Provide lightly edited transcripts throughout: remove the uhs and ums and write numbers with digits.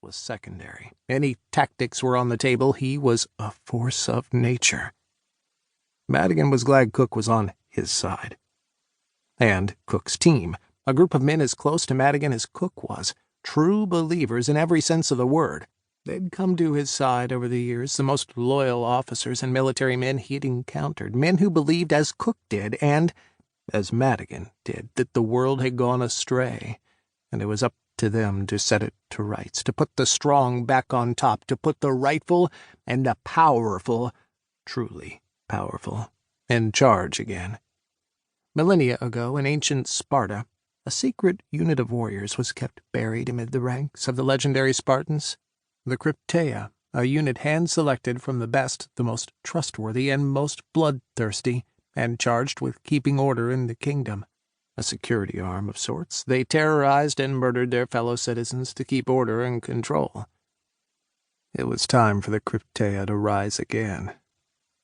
was secondary. Any tactics were on the table. He was a force of nature. Madigan was glad Cook was on his side. And Cook's team, a group of men as close to Madigan as Cook was, true believers in every sense of the word. They'd come to his side over the years, the most loyal officers and military men he'd encountered, men who believed as Cook did, and as Madigan did, that the world had gone astray, and it was up to them to set it to rights, to put the strong back on top, to put the rightful and the powerful, truly powerful, in charge again. Millennia ago, in ancient Sparta, a secret unit of warriors was kept buried amid the ranks of the legendary Spartans. The Crypteia, a unit hand-selected from the best, the most trustworthy, and most bloodthirsty, and charged with keeping order in the kingdom. A security arm of sorts, they terrorized and murdered their fellow citizens to keep order and control. It was time for the Crypteia to rise again,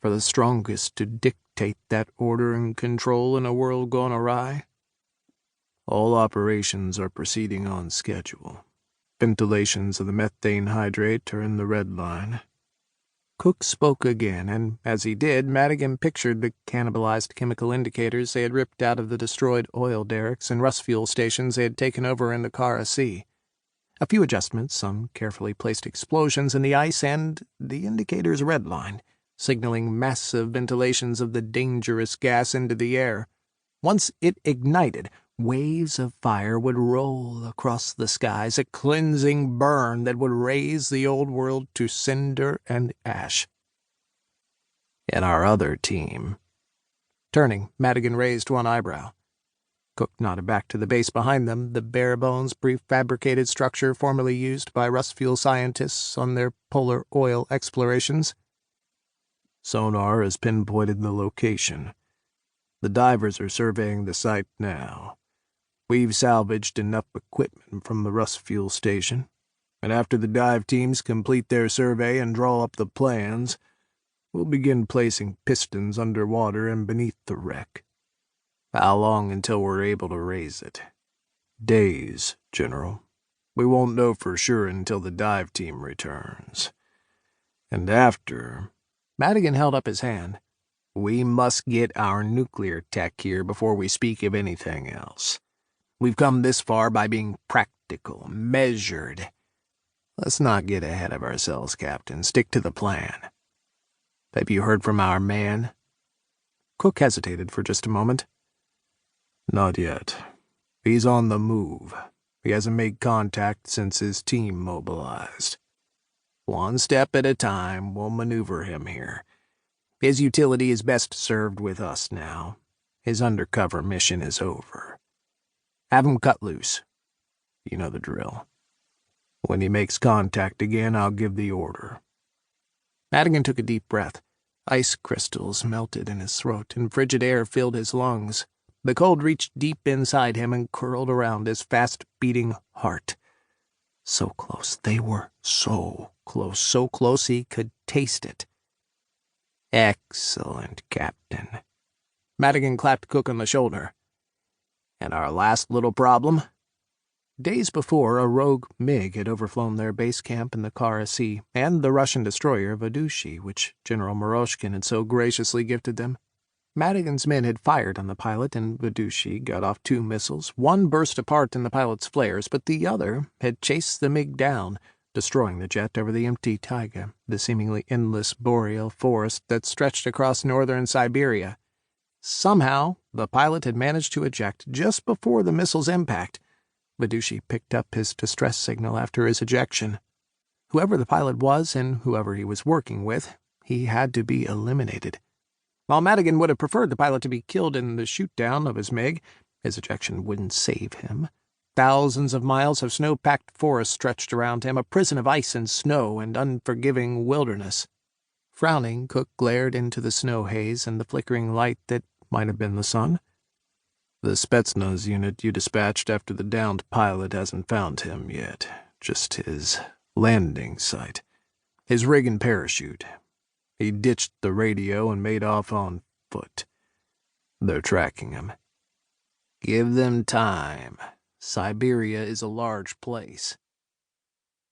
for the strongest to dictate that order and control in a world gone awry. All operations are proceeding on schedule. Ventilations of the methane hydrate are in the red line. Cook spoke again, and as he did, Madigan pictured the cannibalized chemical indicators they had ripped out of the destroyed oil derricks and rust fuel stations they had taken over in the Kara Sea. A few adjustments, some carefully placed explosions in the ice, and the indicators redlined, signaling massive ventilations of the dangerous gas into the air. Once it ignited, waves of fire would roll across the skies, a cleansing burn that would raise the old world to cinder and ash. And our other team. Turning, Madigan raised one eyebrow. Cook nodded back to the base behind them, the bare-bones, prefabricated structure formerly used by rust fuel scientists on their polar oil explorations. Sonar has pinpointed the location. The divers are surveying the site now. We've salvaged enough equipment from the rust fuel station, and after the dive teams complete their survey and draw up the plans, we'll begin placing pistons underwater and beneath the wreck. How long until we're able to raise it? Days, General. We won't know for sure until the dive team returns. And after... Madigan held up his hand. We must get our nuclear tech here before we speak of anything else. We've come this far by being practical, measured. Let's not get ahead of ourselves, Captain. Stick to the plan. Have you heard from our man? Cook hesitated for just a moment. Not yet. He's on the move. He hasn't made contact since his team mobilized. One step at a time, we'll maneuver him here. His utility is best served with us now. His undercover mission is over. Have him cut loose. You know the drill. When he makes contact again, I'll give the order. Madigan took a deep breath. Ice crystals melted in his throat, and frigid air filled his lungs. The cold reached deep inside him and curled around his fast-beating heart. So close. They were so close he could taste it. Excellent, Captain. Madigan clapped Cook on the shoulder. And our last little problem? Days before, a rogue MiG had overflown their base camp in the Kara Sea, and the Russian destroyer Vedushi, which General Moroshkin had so graciously gifted them. Madigan's men had fired on the pilot, and Vedushi got off 2 missiles. One burst apart in the pilot's flares, but the other had chased the MiG down, destroying the jet over the empty taiga, the seemingly endless boreal forest that stretched across northern Siberia. Somehow, the pilot had managed to eject just before the missile's impact. Vedushi picked up his distress signal after his ejection. Whoever the pilot was and whoever he was working with, he had to be eliminated. While Madigan would have preferred the pilot to be killed in the shoot-down of his MiG, his ejection wouldn't save him. Thousands of miles of snow-packed forest stretched around him, a prison of ice and snow and unforgiving wilderness. Frowning, Cook glared into the snow haze and the flickering light that might have been the sun. The Spetsnaz unit you dispatched after the downed pilot hasn't found him yet. Just his landing site. His rig and parachute. He ditched the radio and made off on foot. They're tracking him. Give them time. Siberia is a large place.